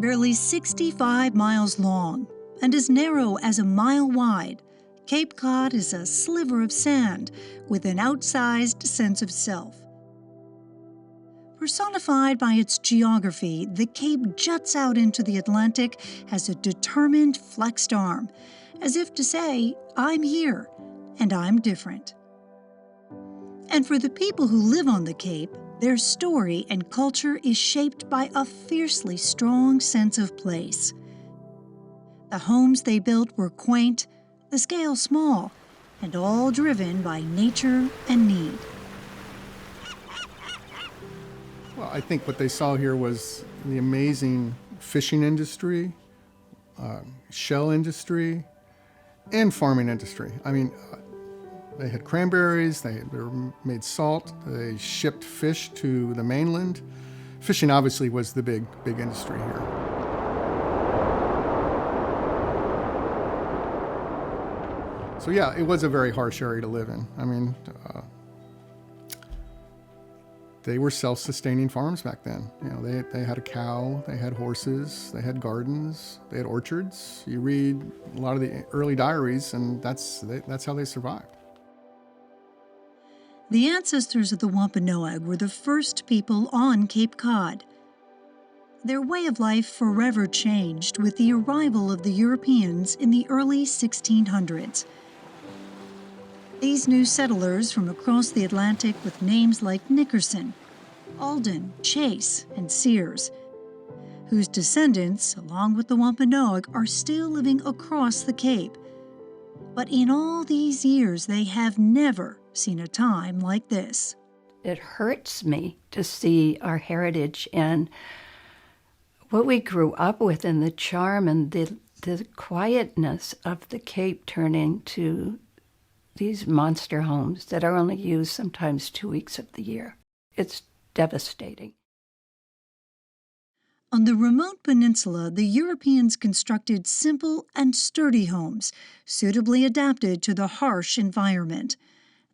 Barely 65 miles long and as narrow as a mile wide, Cape Cod is a sliver of sand with an outsized sense of self. Personified by its geography, the Cape juts out into the Atlantic as a determined, flexed arm, as if to say, I'm here, and I'm different. And for the people who live on the Cape, their story and culture is shaped by a fiercely strong sense of place. The homes they built were quaint, the scale small, and all driven by nature and need. Well, I think what they saw here was the amazing fishing industry, shell industry, and farming industry. I mean, they had cranberries, they made salt, they shipped fish to the mainland. Fishing obviously was the big industry here. So yeah, it was a very harsh area to live in. I mean, they were self-sustaining farms back then. You know, they had a cow, they had horses, they had gardens, they had orchards. You read a lot of the early diaries, and that's how they survived. The ancestors of the Wampanoag were the first people on Cape Cod. Their way of life forever changed with the arrival of the Europeans in the early 1600s. These new settlers from across the Atlantic with names like Nickerson, Alden, Chase, and Sears, whose descendants, along with the Wampanoag, are still living across the Cape. But in all these years, they have never seen a time like this. It hurts me to see our heritage and what we grew up with and the charm and the quietness of the Cape turn into these monster homes that are only used sometimes 2 weeks of the year. It's devastating. On the remote peninsula, the Europeans constructed simple and sturdy homes, suitably adapted to the harsh environment.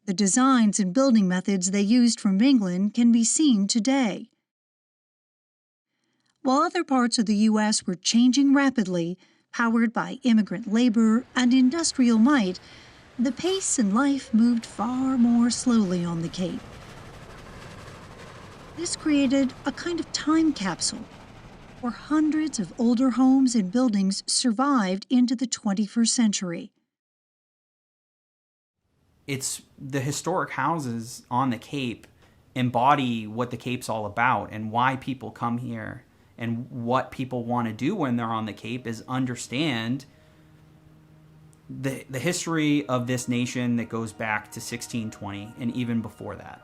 The designs and building methods they used from England can be seen today. While other parts of the U.S. were changing rapidly, powered by immigrant labor and industrial might, the pace in life moved far more slowly on the Cape. This created a kind of time capsule where hundreds of older homes and buildings survived into the 21st century. It's the historic houses on the Cape embody what the Cape's all about and why people come here. And what people want to do when they're on the Cape is understand the history of this nation that goes back to 1620 and even before that.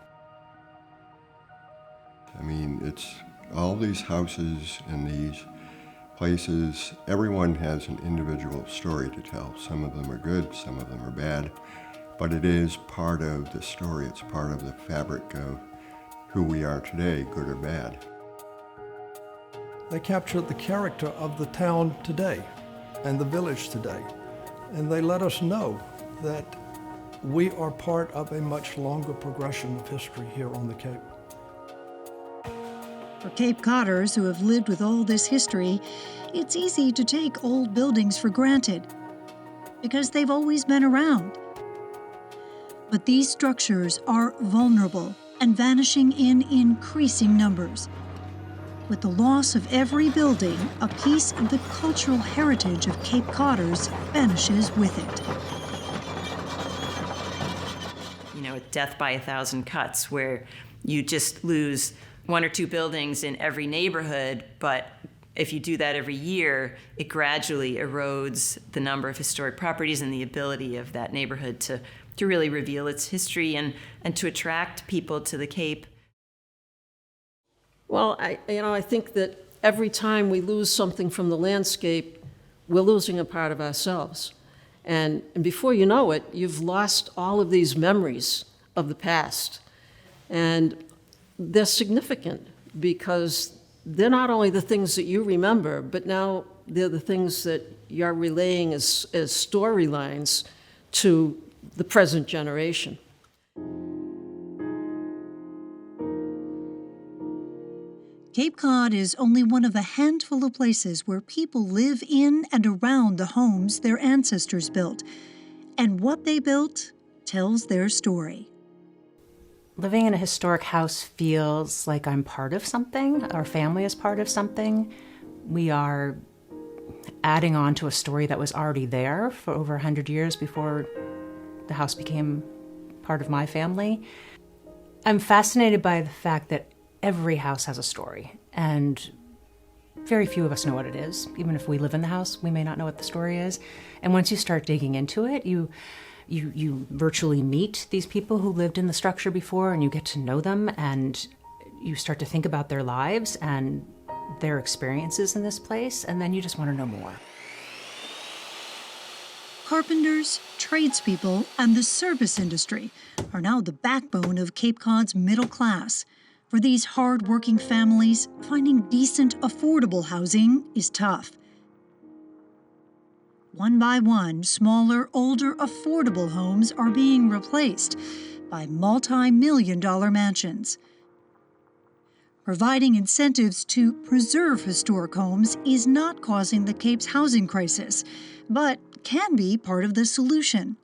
I mean, it's all these houses and these places, everyone has an individual story to tell. Some of them are good, some of them are bad, but it is part of the story. It's part of the fabric of who we are today, good or bad. They captured the character of the town today and the village today. And they let us know that we are part of a much longer progression of history here on the Cape. For Cape Codders who have lived with all this history, it's easy to take old buildings for granted because they've always been around. But these structures are vulnerable and vanishing in increasing numbers. With the loss of every building, a piece of the cultural heritage of Cape Codders vanishes with it. You know, death by 1,000 cuts, where you just lose 1 or 2 buildings in every neighborhood, but if you do that every year, it gradually erodes the number of historic properties and the ability of that neighborhood to really reveal its history and to attract people to the Cape. Well, I think that every time we lose something from the landscape, we're losing a part of ourselves. And before you know it, you've lost all of these memories of the past. And they're significant because they're not only the things that you remember, but now they're the things that you're relaying as storylines to the present generation. Cape Cod is only one of a handful of places where people live in and around the homes their ancestors built. And what they built tells their story. Living in a historic house feels like I'm part of something. Our family is part of something. We are adding on to a story that was already there for over 100 years before the house became part of my family. I'm fascinated by the fact that every house has a story, and very few of us know what it is. Even if we live in the house, we may not know what the story is. And once you start digging into it, you virtually meet these people who lived in the structure before, and you get to know them, and you start to think about their lives and their experiences in this place, and then you just want to know more. Carpenters, tradespeople, and the service industry are now the backbone of Cape Cod's middle class. For these hard-working families, finding decent, affordable housing is tough. One by one, smaller, older, affordable homes are being replaced by multi-million-dollar mansions. Providing incentives to preserve historic homes is not causing the Cape's housing crisis, but can be part of the solution.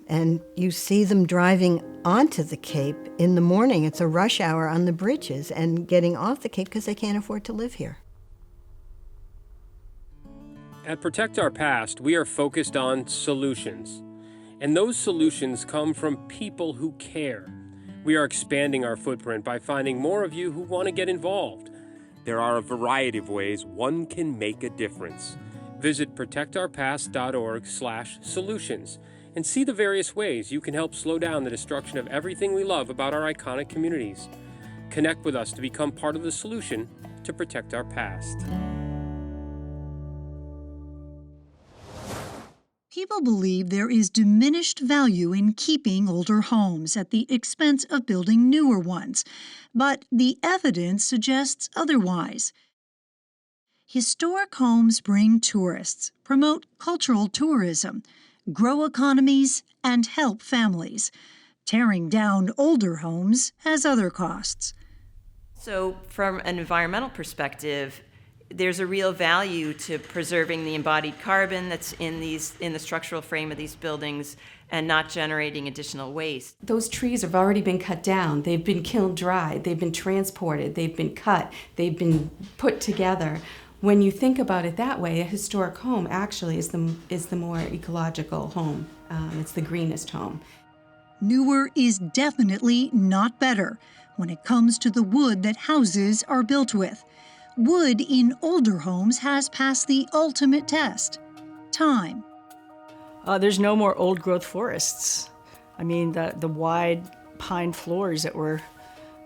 And you see them driving onto the Cape in the morning. It's a rush hour on the bridges and getting off the Cape because they can't afford to live here. At Protect Our Past, we are focused on solutions. And those solutions come from people who care. We are expanding our footprint by finding more of you who want to get involved. There are a variety of ways one can make a difference. Visit protectourpast.org/solutions and see the various ways you can help slow down the destruction of everything we love about our iconic communities. Connect with us to become part of the solution to protect our past. People believe there is diminished value in keeping older homes at the expense of building newer ones, but the evidence suggests otherwise. Historic homes bring tourists, promote cultural tourism, grow economies, and help families. Tearing down older homes has other costs. So from an environmental perspective, there's a real value to preserving the embodied carbon that's in the structural frame of these buildings and not generating additional waste. Those trees have already been cut down. They've been kiln dried. They've been transported. They've been cut. They've been put together. When you think about it that way, a historic home actually is the more ecological home. It's the greenest home. Newer is definitely not better when it comes to the wood that houses are built with. Wood in older homes has passed the ultimate test: time. There's no more old-growth forests. I mean, the wide pine floors that were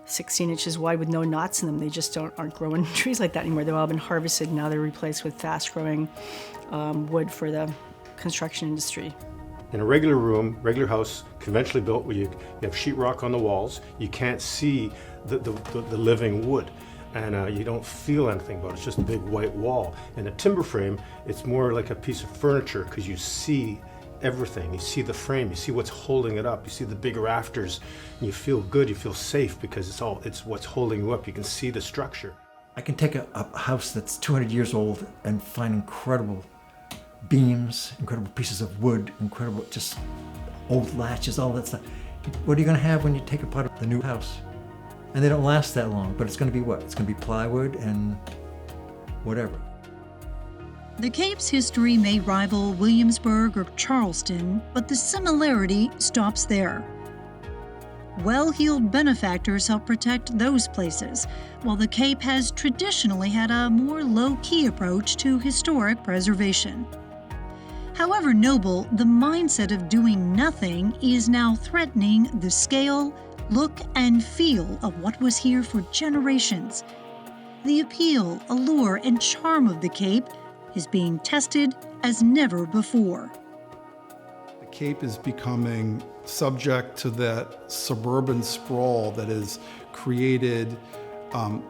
16 inches wide with no knots in them, they just aren't growing trees like that anymore. They've all been harvested, and now they're replaced with fast-growing wood for the construction industry. In a regular room, regular house, conventionally built, where you have sheetrock on the walls, you can't see the living wood. And you don't feel anything about it. It's just a big white wall. In a timber frame, it's more like a piece of furniture because you see everything. You see the frame, you see what's holding it up, you see the big rafters, and you feel good, you feel safe because it's what's holding you up. You can see the structure. I can take a house that's 200 years old and find incredible beams, incredible pieces of wood, incredible just old latches, all that stuff. What are you going to have when you take apart the new house? And they don't last that long, but it's going to be what? It's going to be plywood and whatever. The Cape's history may rival Williamsburg or Charleston, but the similarity stops there. Well-heeled benefactors help protect those places, while the Cape has traditionally had a more low-key approach to historic preservation. However noble, the mindset of doing nothing is now threatening the scale, look, and feel of what was here for generations. The appeal, allure, and charm of the Cape is being tested as never before. The Cape is becoming subject to that suburban sprawl that has created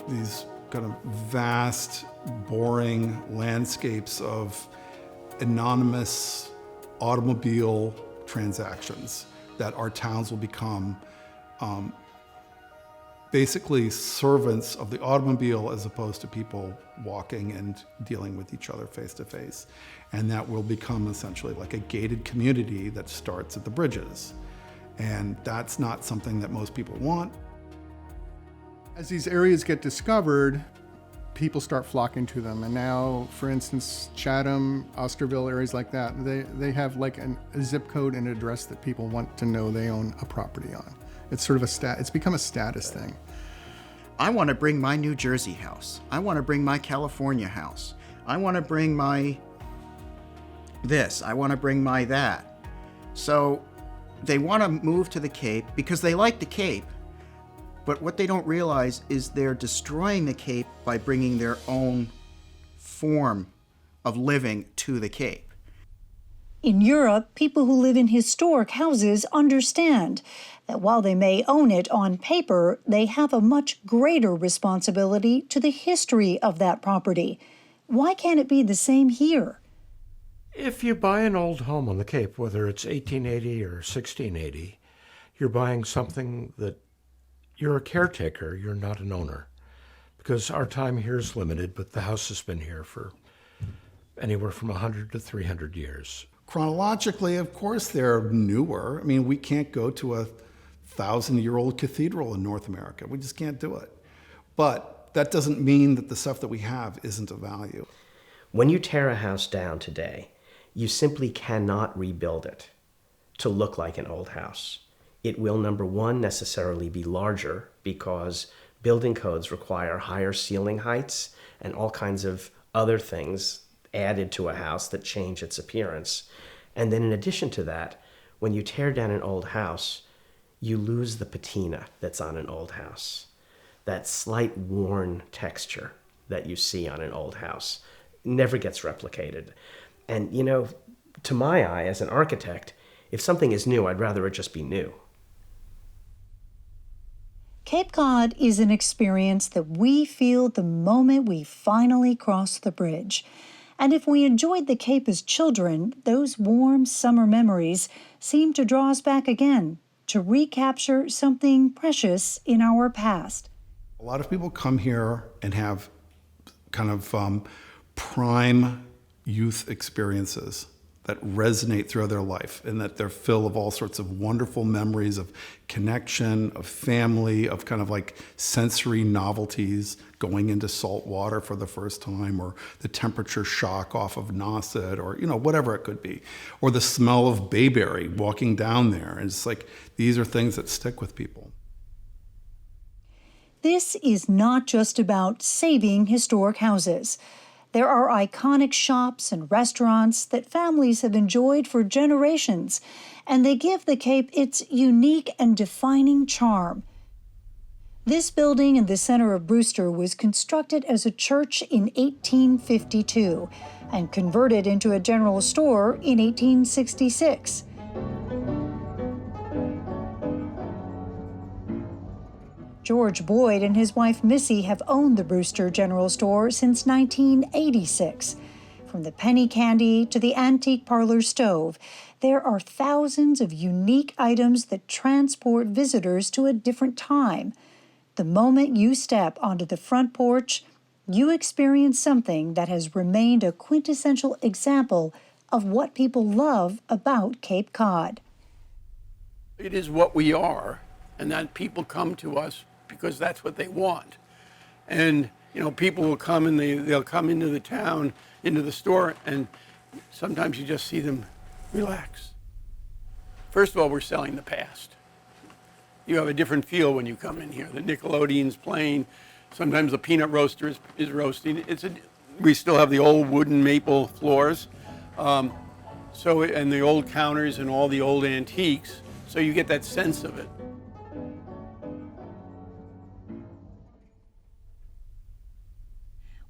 these kind of vast, boring landscapes of anonymous automobile transactions that our towns will become basically servants of the automobile as opposed to people walking and dealing with each other face to face. And that will become essentially like a gated community that starts at the bridges. And that's not something that most people want. As these areas get discovered, people start flocking to them. And now, for instance, Chatham, Osterville, areas like that, they have like a zip code and address that people want to know they own a property on. It's sort of it's become a status thing. I want to bring my New Jersey house. I want to bring my California house. I want to bring my this. I want to bring my that. So they want to move to the Cape because they like the Cape. But what they don't realize is they're destroying the Cape by bringing their own form of living to the Cape. In Europe, people who live in historic houses understand that while they may own it on paper, they have a much greater responsibility to the history of that property. Why can't it be the same here? If you buy an old home on the Cape, whether it's 1880 or 1680, you're buying something that you're a caretaker, you're not an owner. Because our time here is limited, but the house has been here for anywhere from 100 to 300 years. Chronologically, of course, they're newer. I mean, we can't go to a 1,000-year-old cathedral in North America. We just can't do it. But that doesn't mean that the stuff that we have isn't of value. When you tear a house down today, you simply cannot rebuild it to look like an old house. It will, number one, necessarily be larger because building codes require higher ceiling heights and all kinds of other things added to a house that change its appearance. And then in addition to that, when you tear down an old house, you lose the patina that's on an old house. That slight worn texture that you see on an old house never gets replicated. And, you know, to my eye as an architect, if something is new, I'd rather it just be new. Cape Cod is an experience that we feel the moment we finally cross the bridge. And if we enjoyed the Cape as children, those warm summer memories seem to draw us back again, to recapture something precious in our past. A lot of people come here and have kind of prime youth experiences that resonate through their life and that they're full of all sorts of wonderful memories of connection, of family, of kind of like sensory novelties, going into salt water for the first time, or the temperature shock off of Nauset, or, you know, whatever it could be, or the smell of bayberry walking down there. And it's like, these are things that stick with people. This is not just about saving historic houses. There are iconic shops and restaurants that families have enjoyed for generations, and they give the Cape its unique and defining charm. This building in the center of Brewster was constructed as a church in 1852 and converted into a general store in 1866. George Boyd and his wife Missy have owned the Brewster General Store since 1986. From the penny candy to the antique parlor stove, there are thousands of unique items that transport visitors to a different time. The moment you step onto the front porch, you experience something that has remained a quintessential example of what people love about Cape Cod. It is what we are, and that people come to us because that's what they want. And, you know, people will come and they'll come into the town, into the store, and sometimes you just see them relax. First of all, we're selling the past. You have a different feel when you come in here. The Nickelodeon's playing. Sometimes the peanut roaster is roasting. We still have the old wooden maple floors. And the old counters and all the old antiques. So you get that sense of it.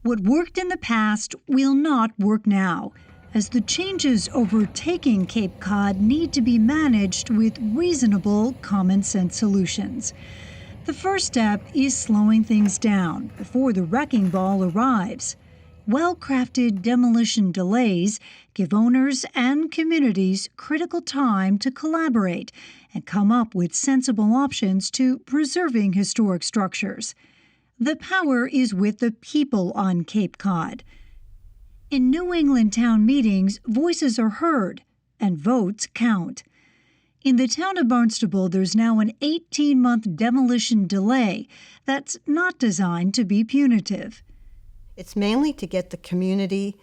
What worked in the past will not work now, as the changes overtaking Cape Cod need to be managed with reasonable, common-sense solutions. The first step is slowing things down before the wrecking ball arrives. Well-crafted demolition delays give owners and communities critical time to collaborate and come up with sensible options to preserving historic structures. The power is with the people on Cape Cod. In New England town meetings, voices are heard and votes count. In the town of Barnstable, there's now an 18-month demolition delay that's not designed to be punitive. It's mainly to get the community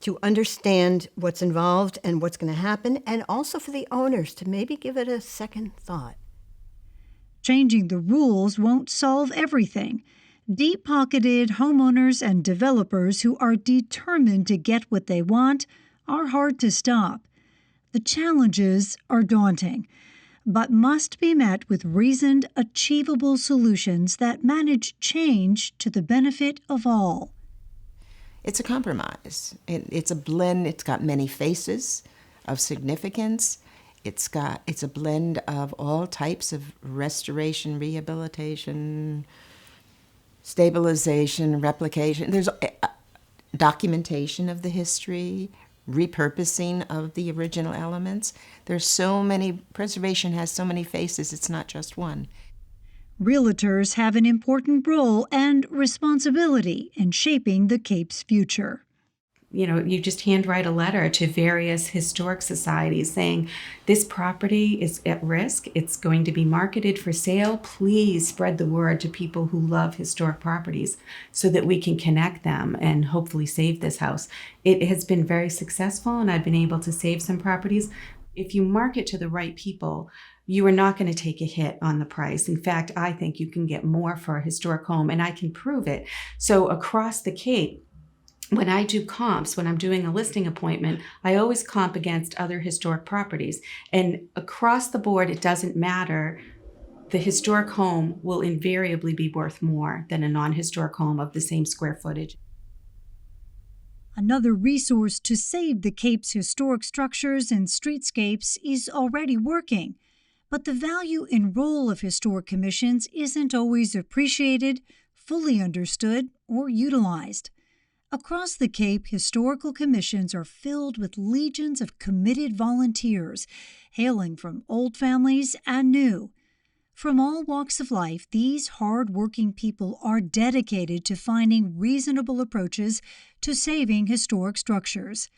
to understand what's involved and what's going to happen, and also for the owners to maybe give it a second thought. Changing the rules won't solve everything. Deep-pocketed homeowners and developers who are determined to get what they want are hard to stop. The challenges are daunting, but must be met with reasoned, achievable solutions that manage change to the benefit of all. It's a compromise. It's a blend. It's got many faces of significance. It's a blend of all types of restoration, rehabilitation, stabilization, replication. There's documentation of the history, repurposing of the original elements. There's so many, preservation has so many faces, it's not just one. Realtors have an important role and responsibility in shaping the Cape's future. You know, you just handwrite a letter to various historic societies saying, this property is at risk, it's going to be marketed for sale, please spread the word to people who love historic properties so that we can connect them and hopefully save this house. It has been very successful and I've been able to save some properties. If you market to the right people, you are not going to take a hit on the price. In fact, I think you can get more for a historic home, and I can prove it. So across the Cape, when I do comps, when I'm doing a listing appointment, I always comp against other historic properties. And across the board, it doesn't matter. The historic home will invariably be worth more than a non-historic home of the same square footage. Another resource to save the Cape's historic structures and streetscapes is already working. But the value and role of historic commissions isn't always appreciated, fully understood, or utilized. Across the Cape, historical commissions are filled with legions of committed volunteers, hailing from old families and new. From all walks of life, these hard-working people are dedicated to finding reasonable approaches to saving historic structures.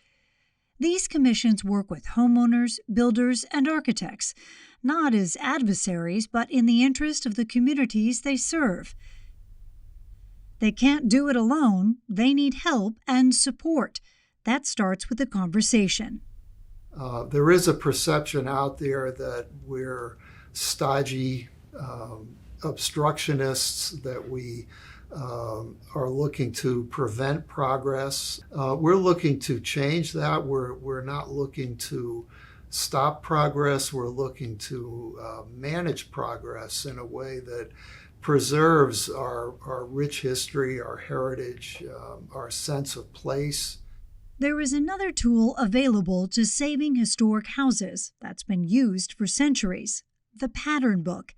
These commissions work with homeowners, builders, and architects, not as adversaries, but in the interest of the communities they serve. They can't do it alone. They need help and support. That starts with a conversation. There is a perception out there that we're stodgy obstructionists, that we are looking to prevent progress. We're looking to change that. We're not looking to stop progress. We're looking to manage progress in a way that preserves our rich history, our heritage, our sense of place. There is another tool available to saving historic houses that's been used for centuries, the Pattern Book.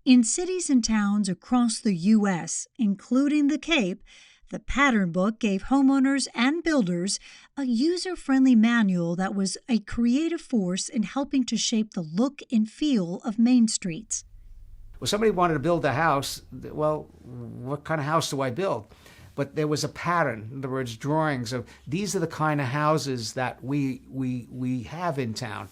In cities and towns across the U.S., including the Cape, the Pattern Book gave homeowners and builders a user-friendly manual that was a creative force in helping to shape the look and feel of main streets. Well, somebody wanted to build a house. Well, what kind of house do I build? But there was a pattern, in other words, drawings of these are the kind of houses that we have in town.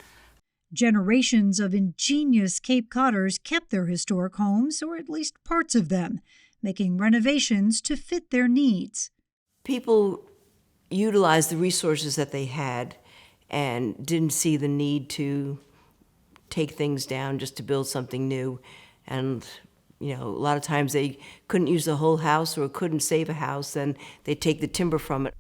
Generations of ingenious Cape Codders kept their historic homes, or at least parts of them, making renovations to fit their needs. People utilized the resources that they had and didn't see the need to take things down just to build something new. And, you know, a lot of times they couldn't use the whole house or couldn't save a house, and they'd take the timber from it.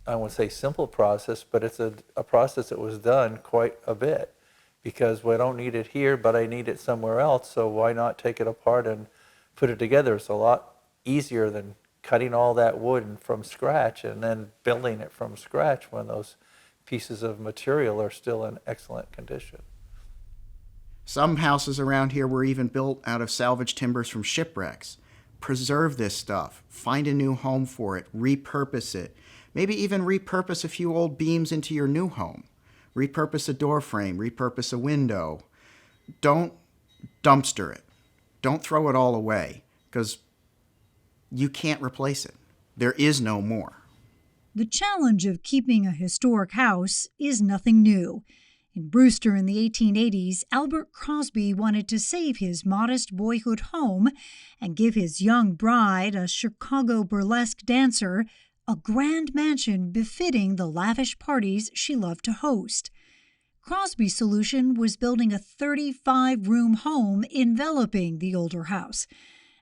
I won't say simple process, but it's a process that was done quite a bit, because we don't need it here, but I need it somewhere else, so why not take it apart and put it together? It's a lot easier than cutting all that wood from scratch and then building it from scratch when those pieces of material are still in excellent condition. Some houses around here were even built out of salvaged timbers from shipwrecks. preserve this stuff, find a new home for it, repurpose it. Maybe even repurpose a few old beams into your new home. Repurpose a door frame, repurpose a window. Don't dumpster it. Don't throw it all away, because you can't replace it. There is no more. The challenge of keeping a historic house is nothing new. In Brewster in the 1880s, Albert Crosby wanted to save his modest boyhood home and give his young bride, a Chicago burlesque dancer, a grand mansion befitting the lavish parties she loved to host. Crosby's solution was building a 35-room home enveloping the older house,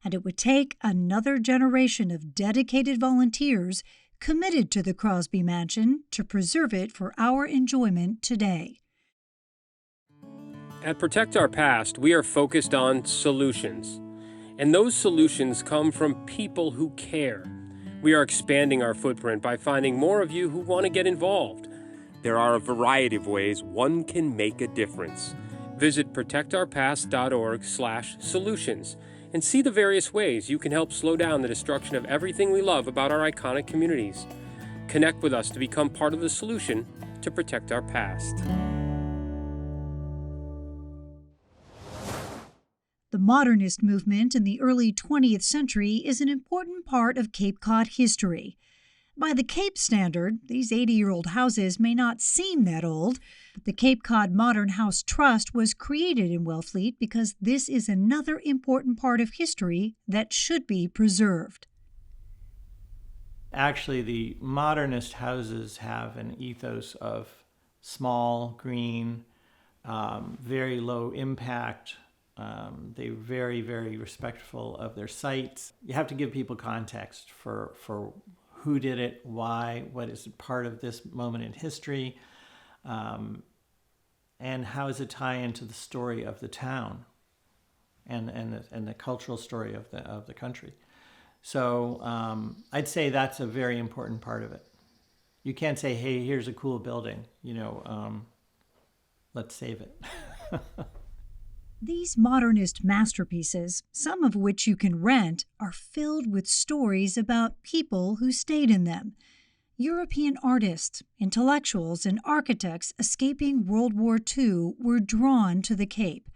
and it would take another generation of dedicated volunteers committed to the Crosby Mansion to preserve it for our enjoyment today. At Protect Our Past, we are focused on solutions. And those solutions come from people who care. We are expanding our footprint by finding more of you who want to get involved. There are a variety of ways one can make a difference. Visit protectourpast.org/solutions and see the various ways you can help slow down the destruction of everything we love about our iconic communities. Connect with us to become part of the solution to protect our past. The modernist movement in the early 20th century is an important part of Cape Cod history. By the Cape standard, these 80-year-old houses may not seem that old, but the Cape Cod Modern House Trust was created in Wellfleet because this is another important part of history that should be preserved. Actually, the modernist houses have an ethos of small, green, very low impact. They're very, very respectful of their sites. You have to give people context for who did it, why, what is part of this moment in history, and how does it tie into the story of the town and the cultural story of the country. So I'd say that's a very important part of it. You can't say, hey, here's a cool building, let's save it. These modernist masterpieces, some of which you can rent, are filled with stories about people who stayed in them. European artists, intellectuals, and architects escaping World War II were drawn to the Cape.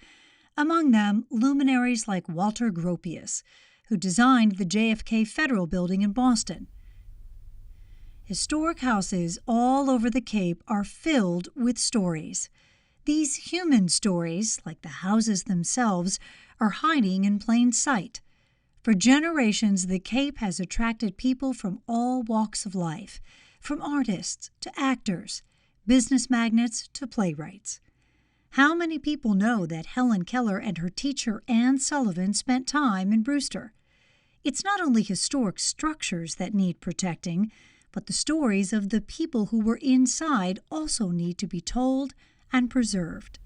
Among them, luminaries like Walter Gropius, who designed the JFK Federal Building in Boston. Historic houses all over the Cape are filled with stories. These human stories, like the houses themselves, are hiding in plain sight. For generations, the Cape has attracted people from all walks of life, from artists to actors, business magnates to playwrights. How many people know that Helen Keller and her teacher Anne Sullivan spent time in Brewster? It's not only historic structures that need protecting, but the stories of the people who were inside also need to be told and preserved.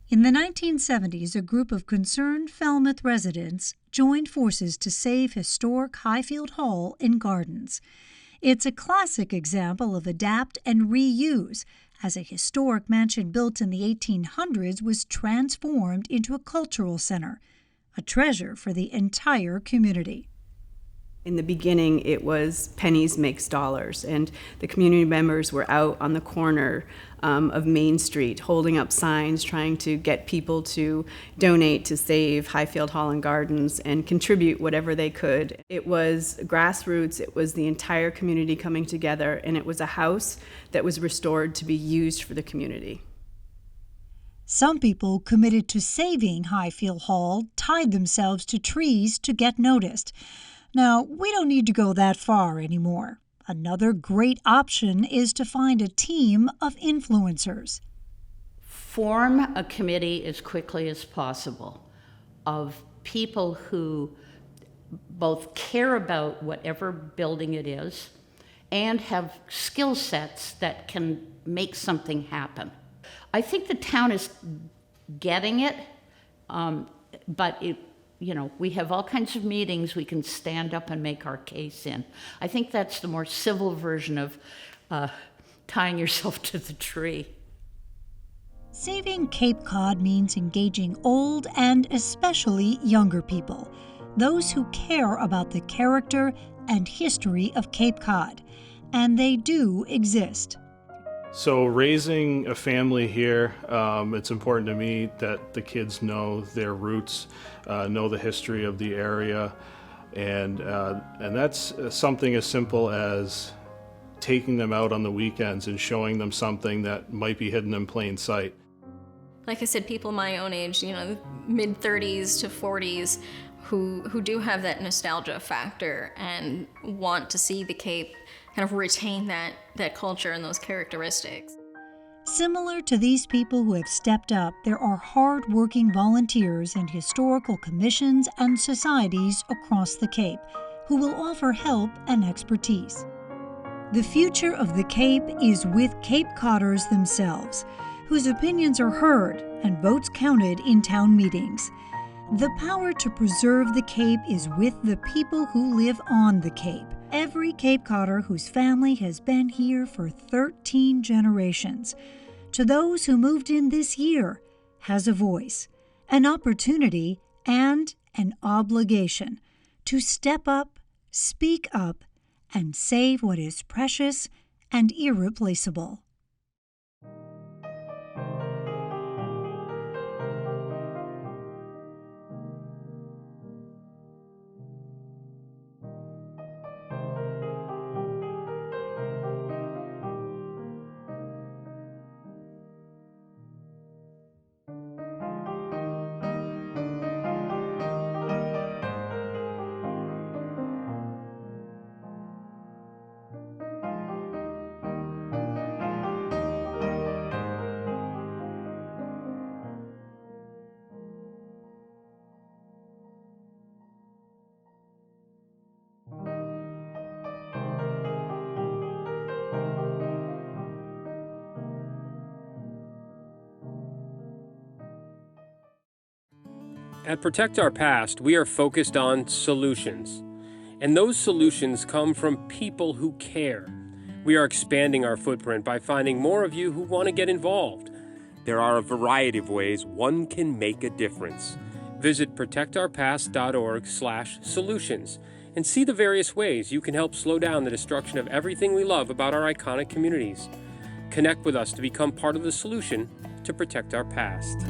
In the 1970s, a group of concerned Falmouth residents joined forces to save historic Highfield Hall and Gardens. It's a classic example of adapt and reuse, as a historic mansion built in the 1800s was transformed into a cultural center, a treasure for the entire community. In the beginning, it was pennies makes dollars, and the community members were out on the corner of Main Street holding up signs trying to get people to donate to save Highfield Hall and Gardens and contribute whatever they could. It was grassroots, it was the entire community coming together, and it was a house that was restored to be used for the community. Some people committed to saving Highfield Hall tied themselves to trees to get noticed. Now, we don't need to go that far anymore. Another great option is to find a team of influencers. Form a committee as quickly as possible of people who both care about whatever building it is and have skill sets that can make something happen. I think the town is getting it, but we have all kinds of meetings we can stand up and make our case in. I think that's the more civil version of tying yourself to the tree. Saving Cape Cod means engaging old and especially younger people. those who care about the character and history of Cape Cod, and they do exist. So raising a family here, it's important to me that the kids know their roots, know the history of the area, and that's something as simple as taking them out on the weekends and showing them something that might be hidden in plain sight. Like I said, people my own age, mid-30s to 40s, who do have that nostalgia factor and want to see the Cape kind of retain that culture and those characteristics. Similar to these people who have stepped up, there are hard-working volunteers and historical commissions and societies across the Cape who will offer help and expertise. The future of the Cape is with Cape Codders themselves, whose opinions are heard and votes counted in town meetings. The power to preserve the Cape is with the people who live on the Cape. Every Cape Codder whose family has been here for 13 generations. To those who moved in this year, has a voice, an opportunity, and an obligation to step up, speak up, and save what is precious and irreplaceable. At Protect Our Past, we are focused on solutions. And those solutions come from people who care. We are expanding our footprint by finding more of you who want to get involved. There are a variety of ways one can make a difference. Visit protectourpast.org/solutions and see the various ways you can help slow down the destruction of everything we love about our iconic communities. Connect with us to become part of the solution to protect our past.